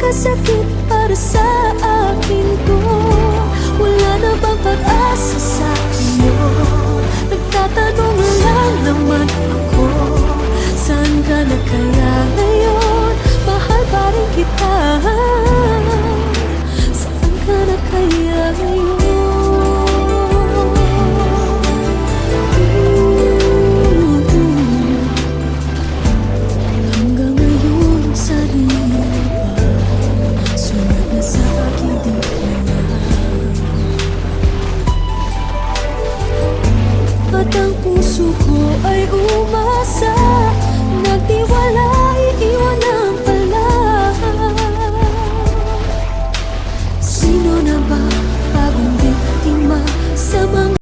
Napakasakit para sa akin to. Wala na bang pag-asa sa iyo? Nagtatanong lang naman ako, saan ka na kaya ngayon? Mahal pa rin kita, saan ka na kaya ngayon? Hanggang ngayon sarili pa, sulat na sa aking digmaan. At ang puso ko ay umasa